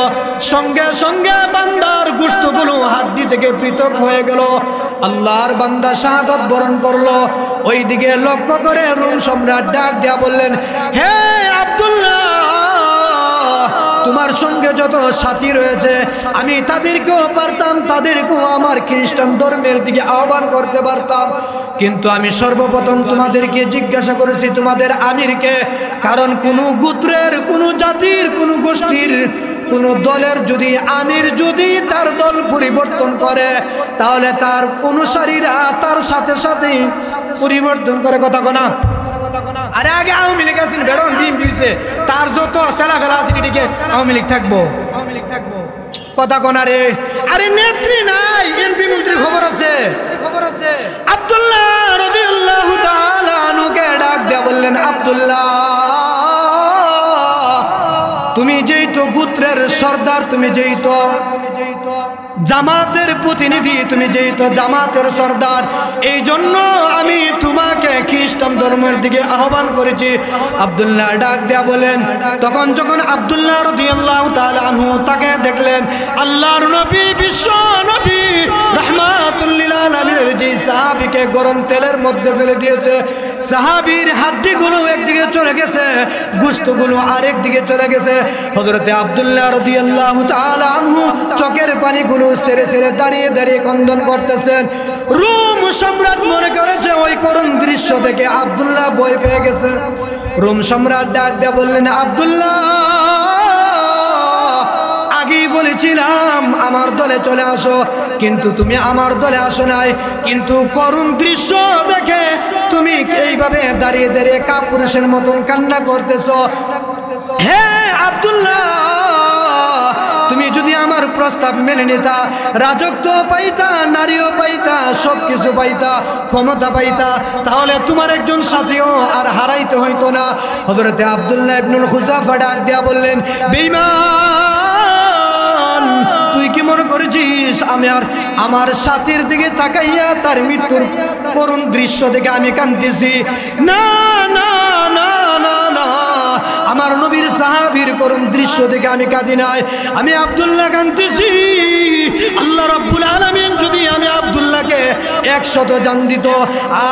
সঙ্গে সঙ্গে বান্দার গোশতগুলো হাড্ডি থেকে পৃথক হয়ে গেল। আল্লাহর বান্দা শাহাদাত বরণ করলো। ওই দিকে লক্ষ্য করে রোম সম্রাট ডাক দিয়া বললেন, হে আব্দুল্লাহ, তোমার সঙ্গে যত সাথী রয়েছে আমি তাদেরকেও পারতাম, তাদেরকেও আমার খ্রিস্টান ধর্মের দিকে আহ্বান করতে পারতাম, কিন্তু আমি সর্বপ্রথম তোমাদেরকে জিজ্ঞাসা করেছি তোমাদের আমিরকে। কারণ কোনো গোত্রের, কোনো জাতির, কোনো গোষ্ঠীর কোন দলের যদি আমির যদি তার দল পরিবর্তন করে তাহলে তার অনুসারীরা তার সাথে সাথে পরিবর্তন করে। কথা কোনা আরে আগে আওয়ামী লীগ আছেন বেড়ন দিন দিয়েছে তার যত সেলা ফেলা আছে এদিকে আওয়ামী লীগ থাকবো কথা কোনা রে। আরে নেত্রী নাই এমপি মন্ত্রী খবর আছে আব্দুল্লাহ রাদিয়াল্লাহু তাআলা আনহুকে ডাক দিয়ে বললেন, আব্দুল্লাহ তুমি যেই তো গোত্রের সর্দার, তুমি যেই তো জামাতের প্রতিনিধি, তুমি যেই তো জামাতের সর্দার, এই জন্য আমি তোমাকে খ্রিস্টান ধর্মের দিকে আহ্বান করেছি। আব্দুল্লাহ ডাক দেয়া বলেন, তখন যখন আব্দুল্লাহ রাদিয়াল্লাহু তাআলা আনহু তাকে দেখলেন, আল্লাহর নবী বিশ্ব নবী রাহমাতুল লিল আলামিনের যে সাহাবীকে গরম তেলের মধ্যে ফেলে দিয়েছে, সাহাবীর হাড্ডিগুলো একদিকে চলে গেছে, গোশতগুলো আরেক দিকে চলে গেছে। হযরতে আব্দুল্লাহ রাদিয়াল্লাহু তাআলা আনহু চোখের পানিগুলো সেরে সেরে দাঁড়িয়ে দাঁড়িয়ে ক্রন্দন করতেছেন। রোম সম্রাট মনে করেছে ওই করুণ দৃশ্য থেকে আব্দুল্লাহ ভয় পেয়ে গেছে। রোম সম্রাট ডাক দিয়ে বললেন, আব্দুল্লাহ আগেই বলেছিলাম আমার দলে চলে আসো, কিন্তু তুমি আমার দলে আসো নাই, কিন্তু করুণ দৃশ্য দেখে তুমি এইভাবে দাঁড়িয়ে দাঁড়িয়ে কাপুরুষের মতন কান্না করতেছো। হে আব্দুল্লাহ তুমি যদি আমার প্রস্তাব মেনে নিতা, রাজত্ব পাইতা, নারীও পাইতা, সবকিছু পাইতা, ক্ষমতা পাইতা, তাহলে তোমার একজন সাথীও আর হারাইতে হইতো না। হযরতে আব্দুল্লাহ ইবনুল খুজাফা ডাক দিয়া বললেন, বেঈমান তুই কি মনে করেছিস আমি আর আমার সাথীর দিকে তাকাইয়া তার মৃত্যুর করুণ দৃশ্য দেখে আমি কাঁদতেছি? না না না না না, আমার নবীর সাহাবীর করুণ দৃশ্য দেখে আমি কাঁদি নাই, আমি আব্দুল্লাহ কাঁদতেছি। আল্লাহ রাব্বুল আলামিন যদি আমি আব্দুল্লাহকে 100 জান দিত,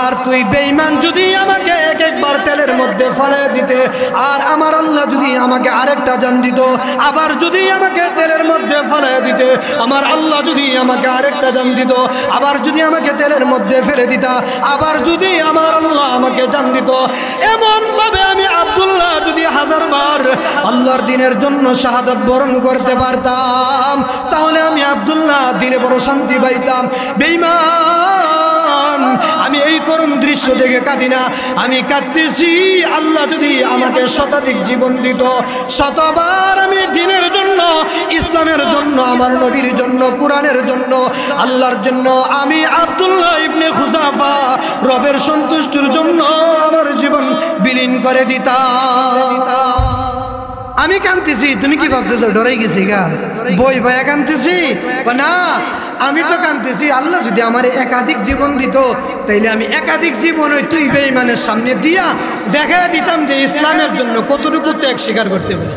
আর তুই বেঈমান যদি আমাকে একবার তেলের মধ্যে ফেলে দিতে, আর আমার আল্লাহ যদি আমাকে আরেকটা জান দিত, আবার যদি আমাকে তেলের মধ্যে ফেলে দিতে, আমার আল্লাহ যদি আমাকে আরেকটা জান দিত, আবার যদি আমাকে তেলের মধ্যে ফেলে দিতা, আবার যদি আমার আল্লাহ আমাকে জান দিত, এমন ভাবে আমি আব্দুল্লাহ যদি 1000 বার আল্লাহর দ্বীনের জন্য শাহাদাত বরণ করতে পারতাম, তাহলে আমি আব্দুল্লাহ দিলে বড় শান্তি পাইতাম। বেঈমান আমি এই করুণ দৃশ্য দেখে কাঁদি না, আমি কাঁদতেছি আল্লাহ যদি আমাকে শতাধিক জীবন দিত, শতবার আমি দ্বীনের জন্য, ইসলামের জন্য, আমার নবীর জন্য, কোরআনের জন্য, আল্লাহর জন্য আমি আব্দুল্লাহ ইবনে খুজাফা রবের সন্তুষ্টির জন্য আমার জীবন বিলীন করে দিতাম। আমি কাঁদতেছি, তুমি কি ভাবতেছো ডরাই গেছি গা বই ভাইয়া কাঁদতেছি? না, আমি তো কাঁদতেছি আল্লাহ যদি আমার একাধিক জীবন দিত, তাইলে আমি একাধিক জীবন ওই তুই বেঈমানের সামনে দিয়া দেখা দিতাম যে ইসলামের জন্য কতটুকু ত্যাগ স্বীকার করতে পারি।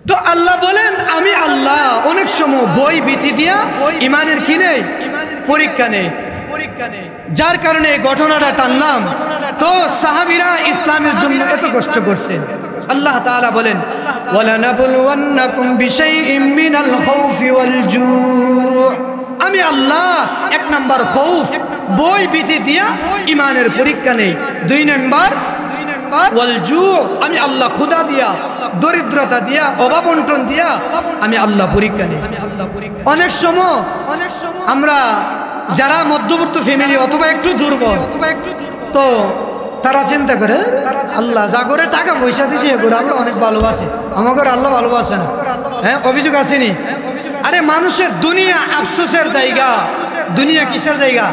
তো আল্লাহ বলেন, আমি আল্লাহ অনেক সময় বই ভীতি দিয়া ইমানের কি নেই, পরীক্ষা নেই, যার কারণে এই ঘটনাটা টানলাম। তো সাহাবীরা ইসলামের জন্য এত কষ্ট করছেন। আল্লাহ তাআলা বলেন, ওয়ালানাবলুওয়ান্নাকুম বিশাইইম মিনাল খাউফি ওয়াল জু', আমি আল্লাহ 1 নাম্বার খৌফ বই ভীতি দিয়া ইমানের পরীক্ষা নেই, 2 নাম্বার ওয়াল জু', আমি আল্লাহ ক্ষুধা দিয়া, দরিদ্রতা দিয়া, অভাবন্টন দিয়া আমি আল্লাহ পরীক্ষা নেই। অনেক সময় আমরা যারা মধ্যবর্তী ফ্যামিলি অথবা একটু দুর্বল, তো তারা চিন্তা করে আল্লাহ যা করে টাকা পয়সা দিচ্ছে এগুলো আল্লাহ অনেক ভালোবাসে, আমাকে আল্লাহ ভালোবাসে না। হ্যাঁ, অভিযোগ আসেনি? আরে মানুষের দুনিয়া আফসোসের জায়গা, দুনিয়া কিসের জায়গা?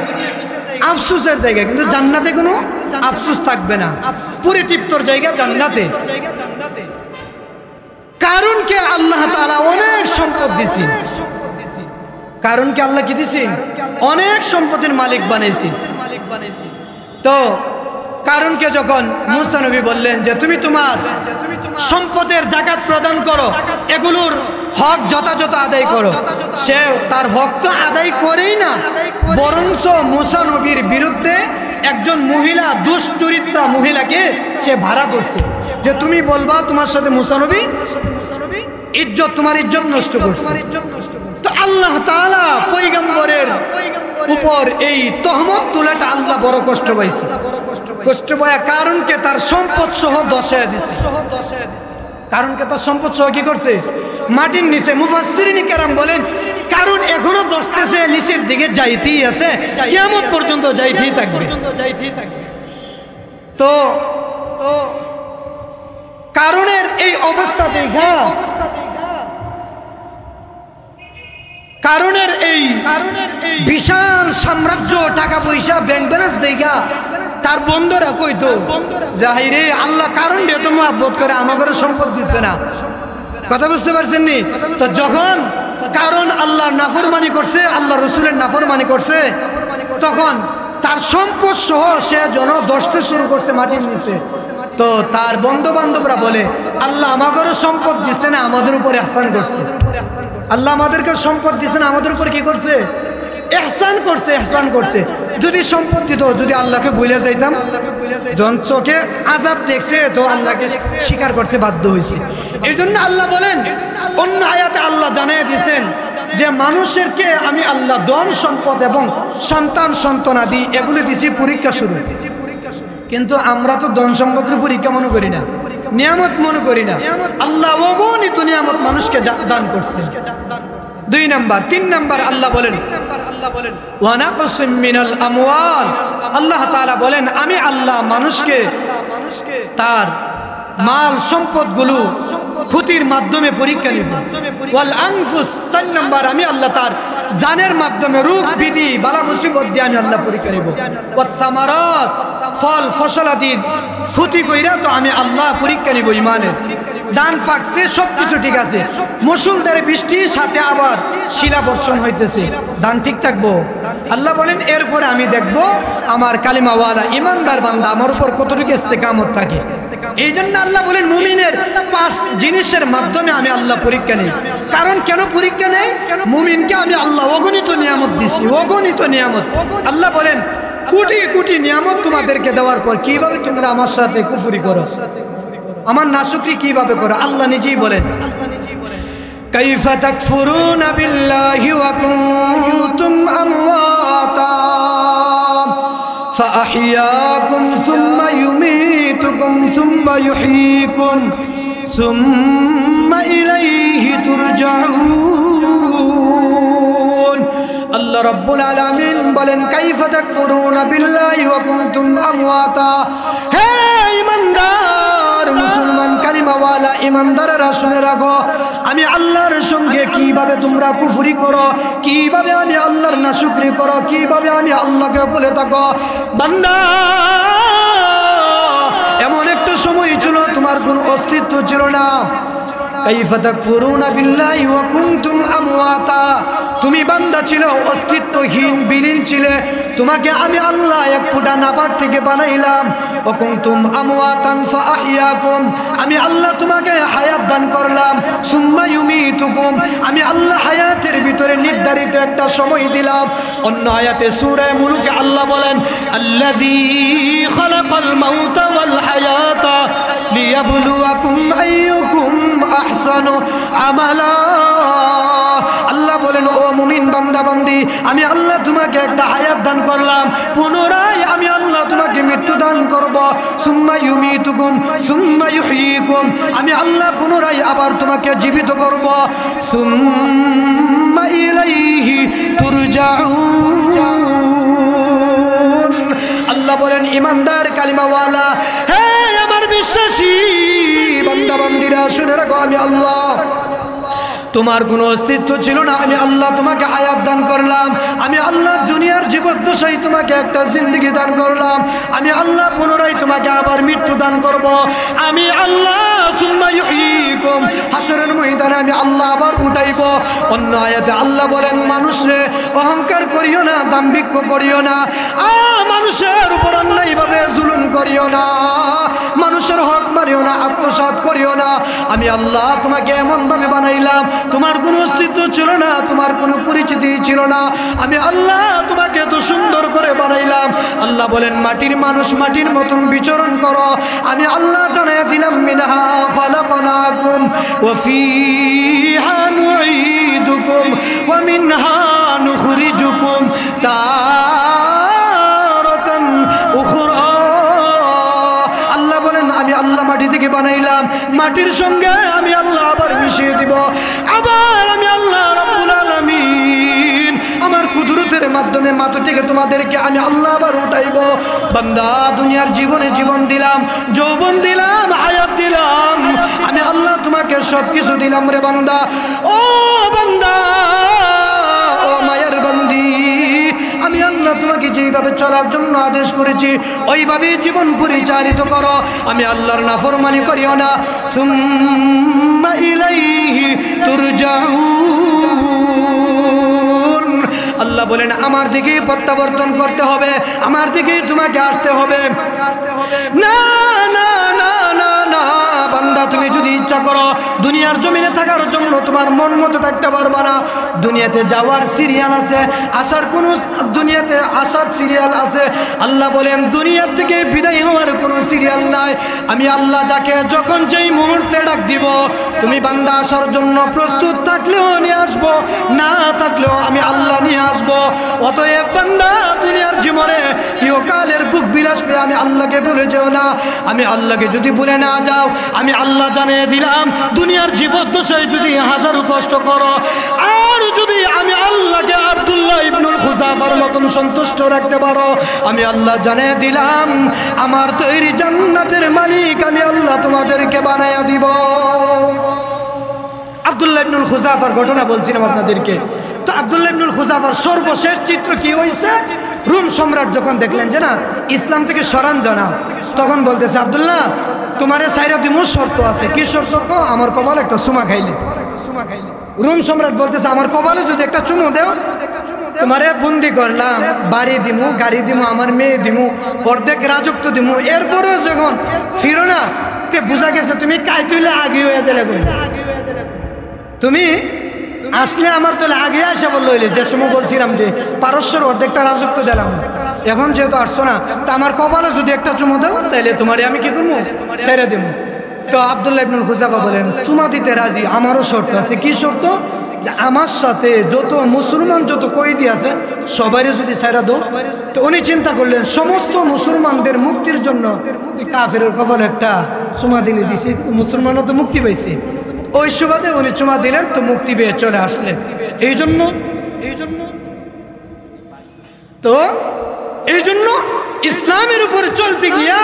আফসোসের জায়গা, কিন্তু জান্নাতে কোনো আফসোস থাকবে না, পরিতৃপ্তর জায়গা জান্নাতে। কারণ কে আল্লাহ তাআলা অনেক সম্পদ দিয়েছেন, কারণ কি আল্লাহ কি দিয়েছেন? অনেক সম্পদের মালিক বানাইছেন। তো কারণকে যখন মুসা নবী বললেন যে তুমি তোমার সম্পদের যাকাত প্রদান করো, এগুলোর হক যথাযথ আদায় করো, সে তার হক তো আদায় করেই না, বরঞ্চ মুসা নবীর বিরুদ্ধে একজন মহিলা, দুশ্চরিত্রা মহিলাকে সে ভাড়া করছে যে তুমি বলবা তোমার সাথে মুসা নবী ইজ্জত, তোমার ইজ্জত নষ্ট করছে। তো আল্লাহ তাআলা পয়গম্বরের উপর এই তহমত তোলাটা আল্লাহ বড় কষ্ট পাইছে, কষ্ট পায়া কারণকে তার সম্পদ সহ দশায় দিছে। কারণকে তার সম্পদ সহ কি করছে? মাটির নিচে। মুফাসসিরিন কেরাম বলেন কারণ এখনো দশতেছে, নিচের দিকে যাইতেই আছে, কিয়ামত পর্যন্ত যাইতেই থাকবে। তো কারণের এই অবস্থা দেখা, কারণের এই বিশাল সাম্রাজ্য, টাকা পয়সা, ব্যাংক ব্যালেন্স দেখা তার বন্ধুরা কইতো যাই রে আল্লাহ কারণ দিয়ে তো মহব্বত করে, আমাকে সম্পদ দিচ্ছে না। কথা বুঝতে পারছেন নি? তো যখন কারণ আল্লাহ নাফরমানি করছে, আল্লাহ রসুলের নাফরমানি করছে, তখন তার সম্পদ সহ সে যেন দশতে শুরু করছে মাটির নিচে। তো তার বন্ধু বান্ধবরা বলে আল্লাহ আমাদেরও সম্পদ দিচ্ছে না, আমাদের উপর ইহসান করছে। আল্লাহ আমাদেরকে সম্পদ দিচ্ছে না, আমাদের উপর কি করছে? ইহসান করছে, ইহসান করছে। যদি সম্পদ দিত, যদি আল্লাহকে ভুলে যাইতাম, যখন চোখে আযাব দেখছে তো আল্লাহকে স্বীকার করতে বাধ্য হয়েছে। এই জন্য আল্লাহ বলেন অন্য আয়াতে আল্লাহ জানিয়ে দিয়েছেন যে মানুষেরকে আমি আল্লাহ ধন সম্পদ এবং সন্তান সন্তানাদি এগুলো দিছি পরীক্ষা শুরু। কিন্তু আমরা তো ধন সম্পদের পরীক্ষা মনে করি না, নিয়ামত মনে করি না। আল্লাহ অগণিত নিয়ামত মানুষকে দান করছে। 2 নাম্বার 3 নাম্বার আল্লাহ বলেন ওয়া নাকসিম মিনাল আমওয়াল, আল্লাহ তাআলা বলেন আমি আল্লাহ মানুষকে তার মাল সম্পদগুলো ক্ষতির মাধ্যমে পরীক্ষা নিব। ওয়াল আনফুস, 4 নাম্বার আমি আল্লাহ তার জানের মাধ্যমে রোগ বিধি বালা মুসিবত দিয়ে আমি আল্লাহ পরীক্ষা নিব। ওয়াস সামারাত, ফল ফসলাদির ক্ষতি কইরা তো আমি আল্লাহ পরীক্ষা নিব। ইমানের দান পাকছে, সবকিছু ঠিক আছে, মুষলধারে বৃষ্টির সাথে আবার শিলা বর্ষণ হইতেছে, দান ঠিক থাকবো? আল্লাহ বলেন এরপরে আমি দেখব আমার কালিমাওয়ালা ইমানদার বান্দা আমার উপর কতটুকু ইস্তেকামত থাকে। এই জন্য আল্লাহ বলেন মুমিনের 5 জিনিসের মাধ্যমে আমি আল্লাহ পরীক্ষা নেই। কারণ কেন পরীক্ষা নেই? মুমিনকে আমি আল্লাহ অগণিত নিয়ামত দিছি, অগণিত নিয়ামত। আল্লাহ বলেন কোটি কোটি নিয়ামত তোমাদেরকে দেওয়ার পর কিভাবে তোমরা আমার সাথে কুফরি করো, আমার নাশুকরি কিভাবে করো? আল্লাহ নিজেই বলেন কাইফা তাকফুরুনা বিল্লাহি ওয়া কুনতুম আমওয়াতা ফাআহইয়াকুম সুম্মা ইউমীতুকুম সুম্মা ইউহয়ীকুম সুম্মা ইলাইহি তুরজাউন। আল্লাহ রাব্বুল আলামিন বলেন কাইফা তাকফুরুনা বিল্লাহি ওয়া কুনতুম আমওয়াতা, হে ঈমানদার মুসলমান কালিমাওয়ালা ঈমানদাররা শুনে রাখো, আমি আল্লাহর সঙ্গে কিভাবে তোমরা কুফরি করো, কিভাবে আমি আল্লাহর নাশুকরি করো, কিভাবে আমি আল্লাহকে বলে থাকো। বান্দা এমন একটা সময় ছিল তোমার কোনো অস্তিত্ব ছিল না। কাইফা তাকফুরুনা বিল্লাহি ওয়া কুনতুম আমওয়াতা, তুমি বান্দা ছিল অস্তিত্বহীন, বিলীন ছিলে, তোমাকে আমি আল্লাহ এক ফুটা নাপাক থেকে বানাইলাম। ওয়া কুনতুম আমওয়াতান ফাআহইয়াকুম, আমি আল্লাহ তোমাকে হায়াত দান করলাম। সুম্মা ইউমীতুকুম, আমি আল্লাহ হায়াতের ভিতরে নির্ধারিত একটা সময় দিলাম। অন্য আয়াতে সূরা মুলুকে আল্লাহ বলেন আল্লাযী খালাকাল মাউতা ওয়াল হায়াতা লিয়াবলুয়াকুম আইয়ুকুম আহসানু আমালা। আল্লাহ বলেন ও মুমিন বান্দা বান্দি, আমি আল্লাহ তোমাকে একটা হায়াত দান করলাম, পুনরায় আমি আল্লাহ তোমাকে মৃত্যু দান করব। সুম্মা ইউমীতুকুম সুম্মা ইউহয়ীকুম, আমি আল্লাহ পুনরায় আবার তোমাকে জীবিত করব। সুম্মা ইলাইহি তুরজাউন। আল্লাহ বলেন ইমানদার কালিমাওয়ালা, হে আমার বিশ্বাসী বান্দা বান্দিরা শুনে রাখো, আমি আল্লাহ তোমার কোনো অস্তিত্ব ছিল না, আমি আল্লাহ তোমাকে হায়াত দান করলাম। আমি আল্লাহ দুনিয়ার জীবদ্দশায় তোমাকে একটা জিন্দগি দান করলাম। আমি আল্লাহ পুনরায় তোমাকে আবার মৃত্যু দান করব। আমি আল্লাহ সুম্মা ইউহয়ীকুম, হাসরের ময়দানে আমি আল্লাহ আবার উঠাইব। অন্য আয়াতে আল্লাহ বলেন মানুষরে অহংকার করিও না, দাম্ভিক্য করিও না, মানুষের উপর অন্যায়ভাবে জুলুম করিও না, মানুষের হক মারিও না, আত্মসাৎ করিও না। আমি আল্লাহ তোমাকে এমনভাবে বানাইলাম, তোমার কোনো অস্তিত্ব ছিল না, তোমার কোনো পরিচিতি ছিল না, আমি আল্লাহ তোমাকে এত সুন্দর করে বানাইলাম। আল্লাহ বলেন মাটির মানুষ মাটির মতন বিচরণ করো। আমি আল্লাহ জানাইয়া দিলাম মিনহা খালাকনাকুম ওয়া ফীহা নুঈদুকুম ওয়া মিনহা নুখরিজুকুম তারাতান উখরা। আল্লাহ বলেন আমি আল্লাহ মাটি থেকে বানাইলাম, মাটির সঙ্গে আমি আল্লাহ আবার মিশিয়ে দিব। আবার আমি আল্লাহ রাব্বুল আলামিন আমার কুদরতের মাধ্যমে মাটি থেকে তোমাদেরকে আমি আল্লাহ আবার উঠাইব। বান্দা, দুনিয়ার জীবনে জীবন দিলাম, যৌবন দিলাম, হায়াত দিলাম, আমি আল্লাহ তোমাকে সব কিছু দিলাম রে বান্দা। ও বান্দা, ও মায়ের বান্দি, আমি আল্লাহ তোমাকে যেইভাবে চলার জন্য আদেশ করেছি ওইভাবে জীবন পরিচালিত করো। আমি আল্লাহর নাফরমানি করিও না। সুম্মা ইলাইহি তুরজাউন। আল্লাহ বলেন আমার দিকেই প্রত্যাবর্তন করতে হবে, আমার দিকেই তোমাকে আসতে হবে। না না না না না বান্দা, তুমি যদি ইচ্ছা করো দুনিয়ার জমিনে থাকার জন্য তোমার মন মতো থাকতে পারবা না। দুনিয়াতে যাওয়ার সিরিয়াল আছে, আসার কোনো দুনিয়াতে আসার সিরিয়াল আছে। আল্লাহ বলেন দুনিয়ার থেকে বিদায় হওয়ার কোনো সিরিয়াল নাই। আমি আল্লাহ যাকে যখন যেই মুহূর্তে ডাক দিব, তুমি বান্দা আসার জন্য প্রস্তুত থাকলেও নিয়ে আসবো, না থাকলেও আমি আল্লাহ নিয়ে আসবো। অতএব বান্দা, দুনিয়ার জীবনে ইহকালের বুক বিলাস পেয়ে আমি আল্লাহকে ভুলে যেও না। আমি আল্লাহকে যদি ভুলে না যাও, আমি আল্লাহ জানিয়ে দিলাম দুনিয়ার জীবদ্দশায় যদি হাজারো কষ্ট করো, আর যদি আমি আল্লাহকে আব্দুল্লাহ ইবনুল খুজাফার মতন সন্তুষ্ট রাখতে পারো, আমি আল্লাহ জানিয়ে দিলাম আমার তৈরি জান্নাতের মালিক আমি আল্লাহ তোমাদেরকে বানাইয়া দিব। আব্দুল্লাহ ইবনুল খুজাফার ঘটনা বলছিলাম আপনাদেরকে। তো আব্দুল্লাহ ইবনুল খুজাফার সর্বশেষ চিত্র কি হয়েছে? রোম সম্রাট যখন দেখলেন যে না ইসলাম থেকে সরান জানা, তখন বলতেছে আব্দুল্লাহ তোমারে সাইরা দিমু, শর্ত আছে। কি শর্ত? আমার কপালে একটা চুমা খাইলে। রোম সম্রাট বলতেছে আমার কপালে যদি একটা চুমু দেও, তোমারে বন্দি করলাম, বাড়ি দিমু, গাড়ি দিমু, আমার মেয়ে দিমু, অর্ধেক রাজত্ব দিমু। এরপরেও যখন ফিরো না, তে বুঝা গেছে তুমি কাই তুইলে আগে হয়ে গেলে, তুমি আসলে আমার তোলে আগে আসে বললো। যে সময় বলছিলাম যে পারস্যের অর্ধেকটা রাজত্ব দিলাম, এখন যেহেতু আসছো না, তা আমার কপালে যদি একটা চুমো দেও, তাইলে তোমারে আমি কি করবো, ছেড়ে দেবো। তো আব্দুল্লাহ ইবনুল খুজাফা বলেন চুমা দিতে রাজি, আমারও শর্ত আছে। কি শর্ত? যে আমার সাথে যত মুসলমান যত কয়েদি আছে সবারই যদি ছেড়ে দাও। তো উনি চিন্তা করলেন সমস্ত মুসলমানদের মুক্তির জন্য কাফেরের কপালে একটা চুমা দিলে দিছি, মুসলমানও তো মুক্তি পাইছে। ওই সুবাদে উনি চুমা দিলেন, তো মুক্তি পেয়ে চলে আসলেন। এই জন্য ইসলামের উপর চলতে গিয়া,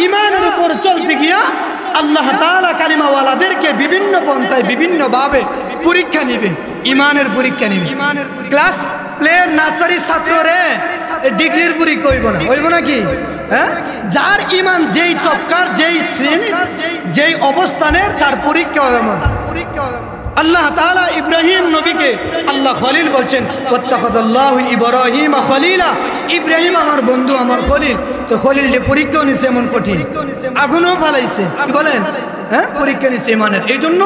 ইমানের উপর চলতে গিয়া আল্লাহ তাআলা কালিমাওয়ালাদেরকে বিভিন্ন পন্থায় বিভিন্ন ভাবে পরীক্ষা নিবে, ইমানের পরীক্ষা নিবে। ক্লাস প্লেয়ার নার্সারি ছাত্ররে ডিগ্রির পরীক্ষা হইব না কি? হ্যাঁ, যার ইমান যেই তবকার, যেই শ্রেণীর, যেই অবস্থানের, তার পরীক্ষা হবে। আল্লাহ তাআলা ইব্রাহিম নবীকে আল্লাহ খলিল বলছেন, ওয়াত্তাখাযাল্লাহু ইব্রাহিমা খলিলা। ইব্রাহিম আমার বন্ধু, আমার খলিল। তো খলিল যে পরীক্ষা নিছে এমন কঠিন, আগুনও ফালাইছে, বলেন হ্যাঁ, পরীক্ষা নিছে ইমানের। এই জন্য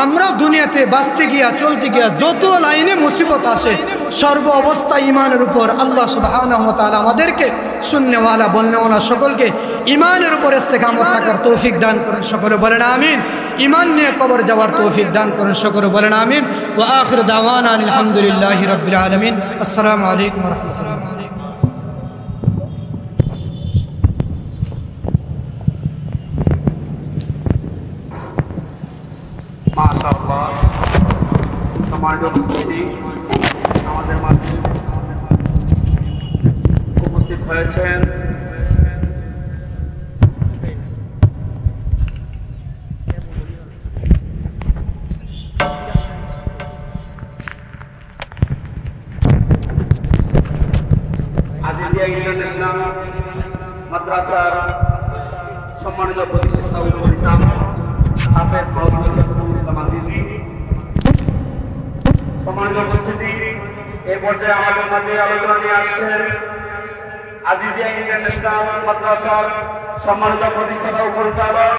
আমরা দুনিয়াতে বাঁচতে গিয়া, চলতে গিয়া যত লাইনে মুসিবত আসে, সর্ব অবস্থা ইমানের উপর আল্লাহ সুবহানাহু ওয়া তাআলা আমাদেরকে শুননেওয়ালা বলনেওয়ালা সকলকে ইমানের উপর ইস্তেকামত থাকার তৌফিক দান করেন। সকলে বলেন আমিন। ইমান নিয়ে কবর যাওয়ার তৌফিক দান করেন। সকলে বলেন আমিন। ওয়া আখিরু দাওয়ানা আলহামদুলিল্লাহি রাব্বিল আলামিন। আসসালামু আলাইকুম ওয়া রাহমাতুল্লাহ। মাশাআল্লাহ, সম্মানিত উপস্থিতি, আমাদের মাঝে উপস্থিত হয়েছেন আজিজিয়া ইন্টারন্যাশনাল মাদ্রাসার সম্মানিত প্রতিষ্ঠাতা ও পরিচালক হাফেজ মাওলানা ইসলাম আজিজি। সম্মানিত উপস্থিতি, এই পর্যায়ে আমাদের মাঝে আলোচনা নিয়ে আসছেন আজিজিয়া ইন্টারন্যাশনাল মাদ্রাসার সম্মানিত প্রতিষ্ঠাতা ও পরিচালক